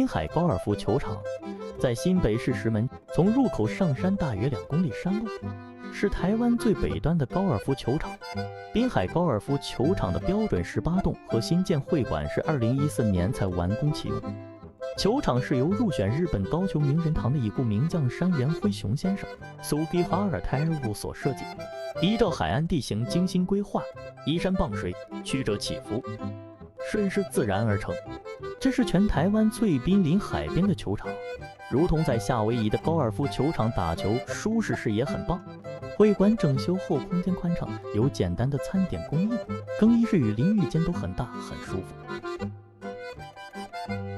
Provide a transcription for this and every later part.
滨海高尔夫球场在新北市石门，从入口上山大约2公里山路，是台湾最北端的高尔夫球场。滨海高尔夫球场的标准18洞和新建会馆是2014年才完工启用。球场是由入选日本高球名人堂的已故名将山原辉雄先生苏吉哈尔泰尔所设计，依照海岸地形精心规划，依山傍水，曲折起伏，顺势自然而成。这是全台湾最濒临海边的球场，如同在夏威夷的高尔夫球场打球，舒适视野很棒。会馆整修后空间宽敞，有简单的餐点供应，更衣室与淋浴间都很大，很舒服。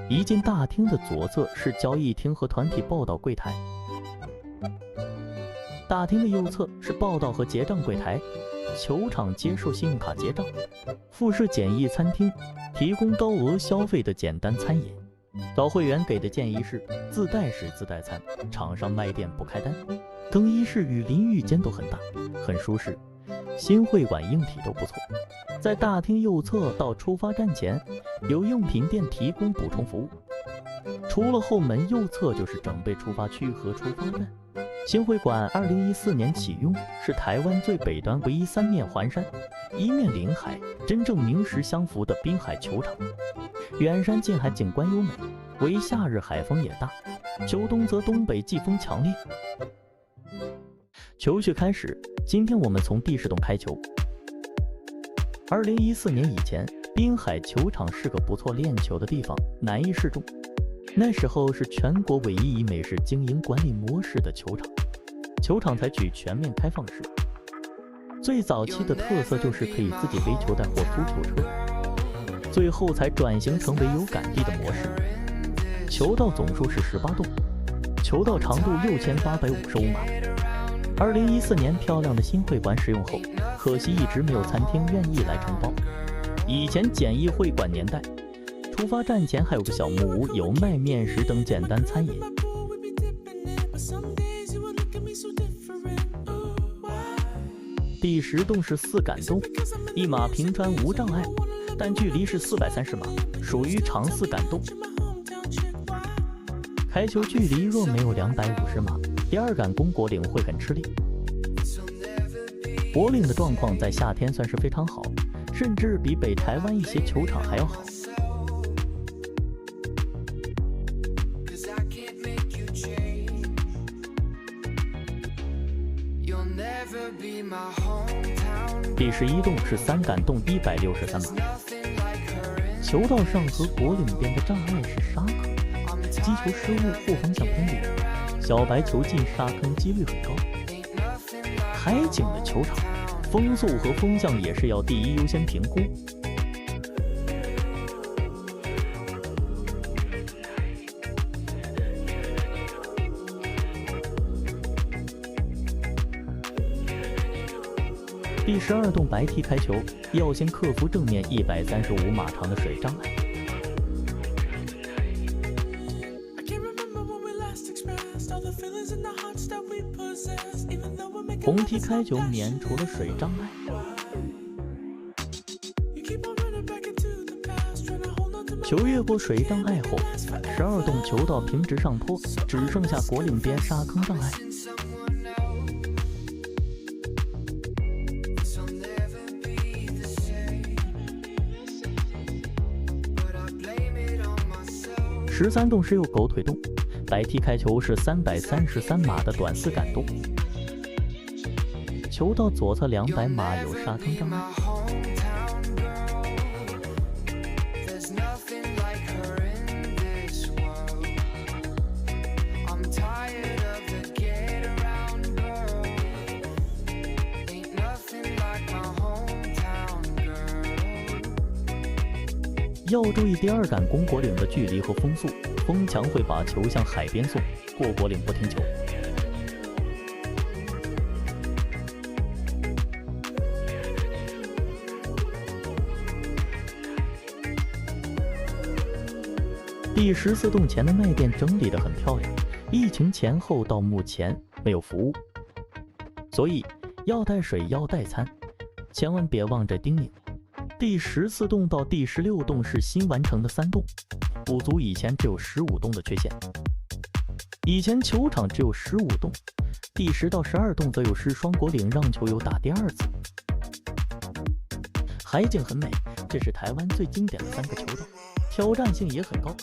一进大厅的左侧是交易厅和团体报到柜台，大厅的右侧是报到和结账柜台。球场接受信用卡结账，附设简易餐厅，提供高额消费的简单餐饮。老会员给的建议是自带水自带餐，场上卖店不开单。更衣室与淋浴间都很大，很舒适。新会馆硬体都不错。在大厅右侧到出发站前，有用品店提供补充服务。出了后门右侧就是整备出发区和出发站。新会馆2014年启用，是台湾最北端唯一3面环山、1面临海、真正名实相符的滨海球场。远山近海，景观优美，为夏日海风也大，秋冬则东北季风强烈。球序开始，今天我们从第10洞开球。2014年以前，滨海球场是个不错练球的地方，难易适中。那时候是全国唯一以美式经营管理模式的球场，球场采取全面开放式。最早期的特色就是可以自己背球袋或租球车，最后才转型成为有杆地的模式。球道总数是18洞，球道长度6855码。2014年漂亮的新会馆使用后，可惜一直没有餐厅愿意来承包。以前简易会馆年代，出发站前还有个小木屋，有卖面食等简单餐饮。第10洞是4杆洞，1码平川无障碍，但距离是430码，属于长4杆洞。开球距离若没有250码，第2杆攻果岭会很吃力。果岭的状况在夏天算是非常好，甚至比北台湾一些球场还要好。第11洞是3杆洞163码，球道上和果岭边的障碍是沙坑，击球失误或方向偏离，小白球进沙坑几率很高。海景的球场，风速和风向也是要第一优先评估。第12洞白梯开球，要先克服正面135码长的水障碍。红梯开球免除了水障碍。球越过水障碍后，12洞球道平直上坡，只剩下果岭边沙坑障碍。13洞是右狗腿洞，白梯开球是333码的短4杆洞，球道左侧200码有沙坑障碍。要注意第2杆攻果岭的距离和风速，风强会把球向海边送，过果岭不停球。第14洞前的卖店整理得很漂亮，疫情前后到目前没有服务，所以要带水要带餐，千万别忘着叮咛。第14洞到第16洞是新完成的3洞，补足以前只有15洞的缺陷。以前球场只有15洞，第10到12洞则有失双果岭让球友打第2次。海景很美，这是台湾最经典的3个球道，挑战性也很高。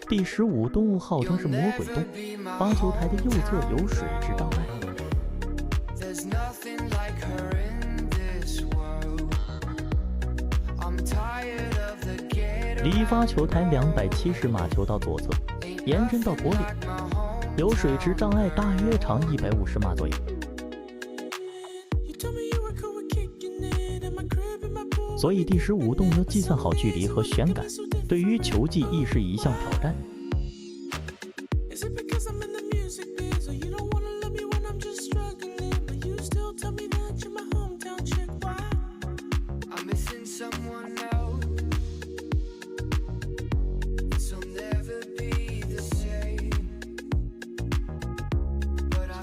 第15洞号称是魔鬼洞，发球台的右侧有水质障碍。离发球台270码球道左侧，延伸到果岭，有水池障碍，大约长150码左右。所以第15洞要计算好距离和旋感，对于球技亦是一项挑战。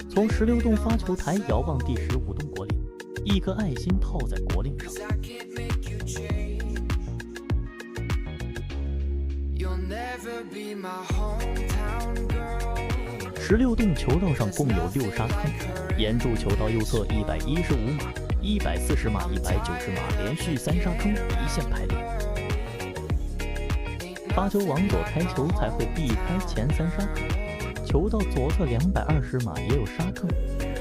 从16洞发球台遥望第15洞果岭，一颗爱心套在果岭上。16洞球道上共有6沙坑，沿柱球道右侧115码、140码、190码连续3沙坑一线排列。发球往左开球才会避开前3沙坑。球道左侧220码也有沙坑，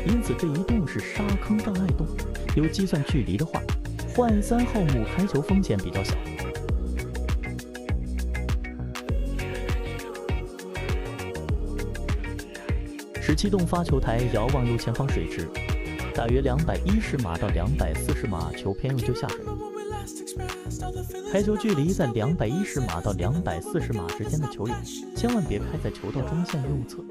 因此这一洞是沙坑障碍洞。有计算距离的话，换3号木开球风险比较小。17洞发球台遥望右前方水池，大约210码到240码，球偏右就下水。开球距离在210码到240码之间的球友，千万别开在球道中线右侧。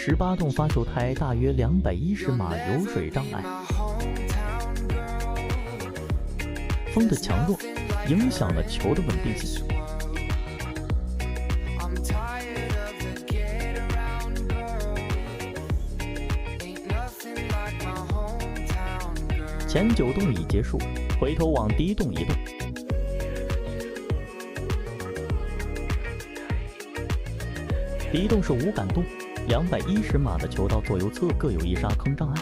18洞发球台大约210码，有水障碍，风的强弱影响了球的稳定性。前9洞已结束，回头往第1洞移动。第1洞是无感洞，210码的球道左右侧各有1沙坑障碍。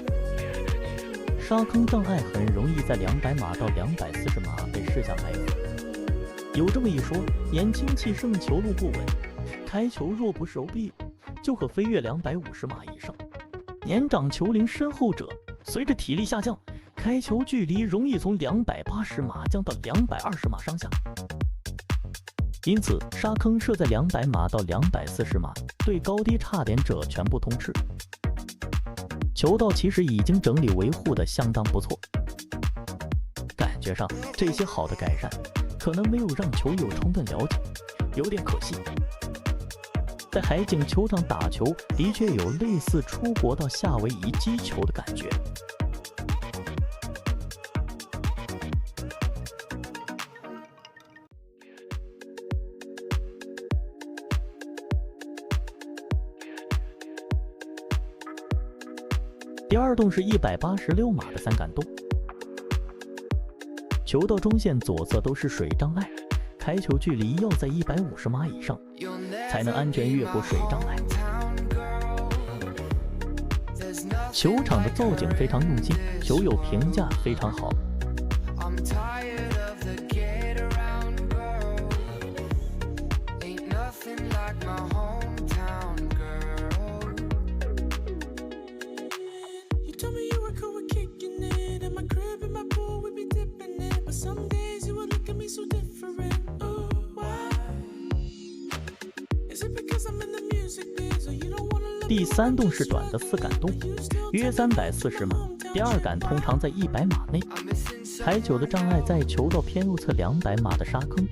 沙坑障碍很容易在200码到240码被视下埋伏。有这么一说，年轻气盛，球路不稳，开球若不手臂，就可飞跃250码以上。年长球龄深厚者，随着体力下降，开球距离容易从280码降到220码上下。因此，沙坑设在200码到240码，对高低差点者全部通吃。球道其实已经整理维护的相当不错，感觉上这些好的改善可能没有让球友充分了解，有点可惜。在海景球场打球，的确有类似出国到夏威夷击球的感觉。第2洞是186码的3杆洞，球道中线左侧都是水障碍，开球距离要在150码以上，才能安全越过水障碍。球场的造景非常用心，球友评价非常好。第3洞是短的4杆洞，约340码，第2杆通常在100码内。开球的障碍在球道偏右侧200码的沙坑，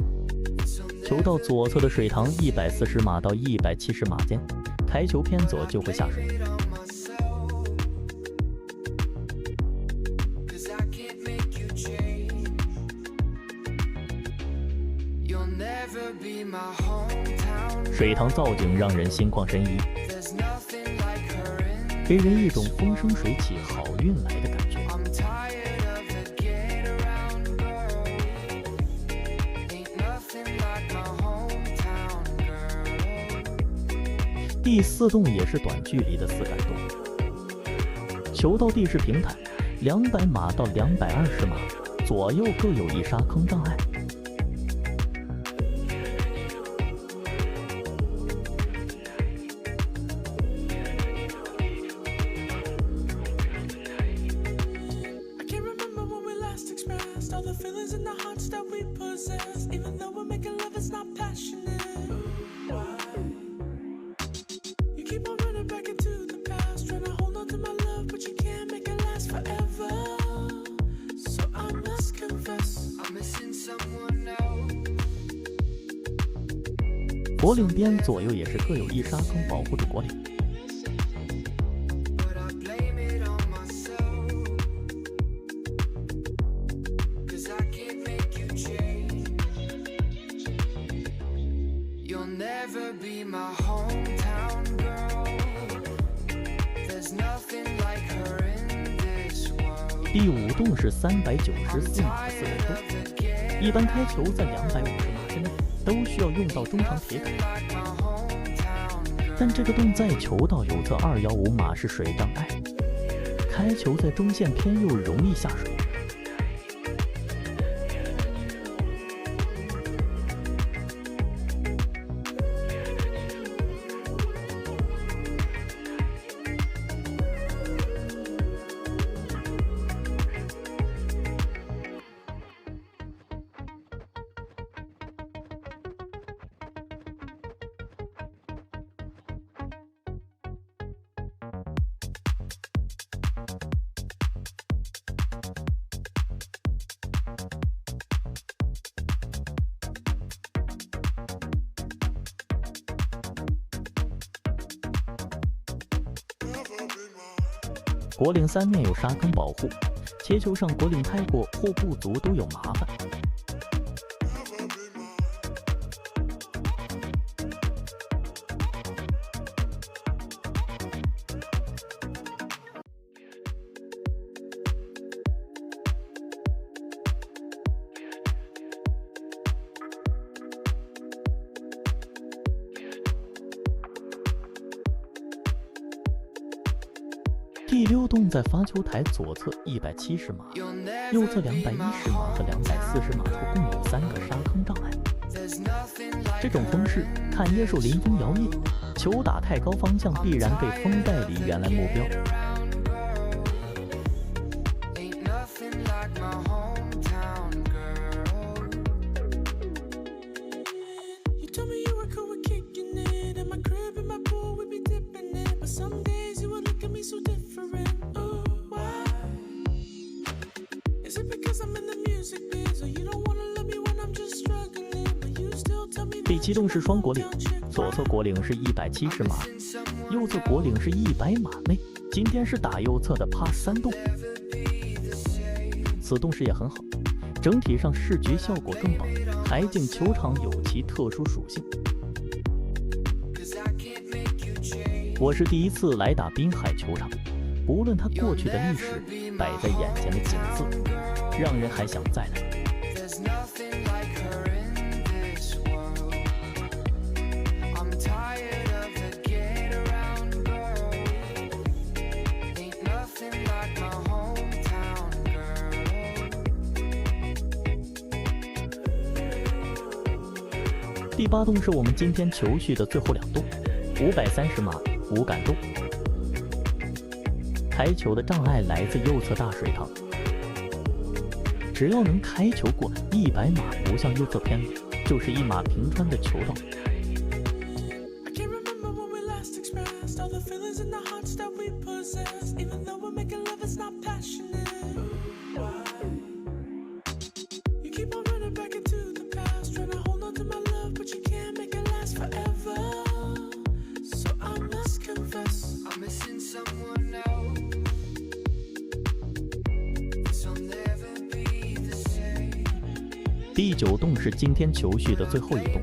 球道左侧的水塘140码到170码间，开球偏左就会下水。水塘造景让人心旷神怡，给人一种风生水起、好运来的感觉。第4洞也是短距离的4杆洞，球道地势平坦，200码到220码，左右各有一沙坑障碍。果岭边左右也是各有一沙坑保护着果岭。第5洞是394码的4杆洞，一般开球在250码之内都需要用到中长铁杆，但这个洞在球道右侧215码是水障碍，开球在中线偏右容易下水。果岭3面有沙坑保护，切球上果岭太过或不足都有麻烦。第6洞在发球台左侧170码，右侧210码和240码处共有3个沙坑障碍。这种风势看野手临风摇曳，球打太高方向必然被风带离原来目标。第7洞是双果岭，左侧果岭是170码，右侧果岭是100码内。今天是打右侧的Pass 3洞，此洞视野很好，整体上视觉效果更棒。海景球场有其特殊属性。我是第一次来打滨海球场，不论它过去的历史，摆在眼前的景色，让人还想再来。第8洞是我们今天球序的最后2洞，530码5杆洞。开球的障碍来自右侧大水塘，只要能开球过100码，不向右侧偏离，就是一码平川的球道。第9洞是今天球序的最后一洞。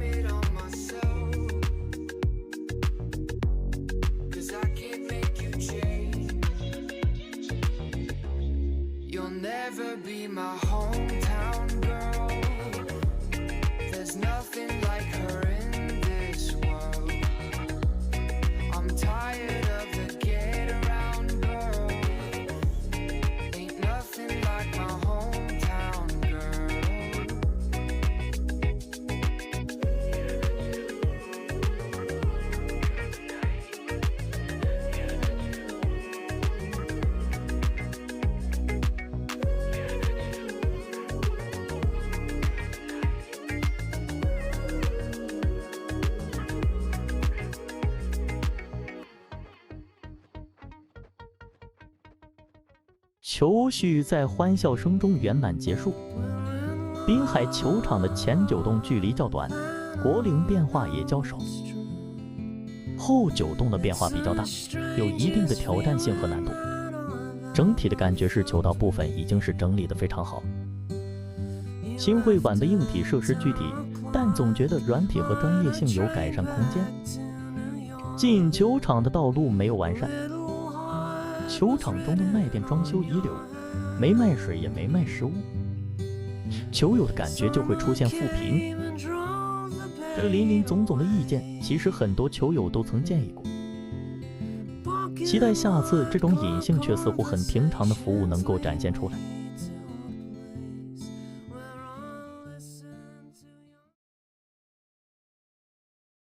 球序在欢笑声中圆满结束。滨海球场的前9洞距离较短，果岭变化也较少，后9洞的变化比较大，有一定的挑战性和难度。整体的感觉是球道部分已经是整理得非常好。新会馆的硬体设施具体，但总觉得软体和专业性有改善空间。进球场的道路没有完善，球场中的卖店装修遗留，没卖水也没卖食物，球友的感觉就会出现负评。这林林总总的意见，其实很多球友都曾建议过。期待下次这种隐性却似乎很平常的服务能够展现出来。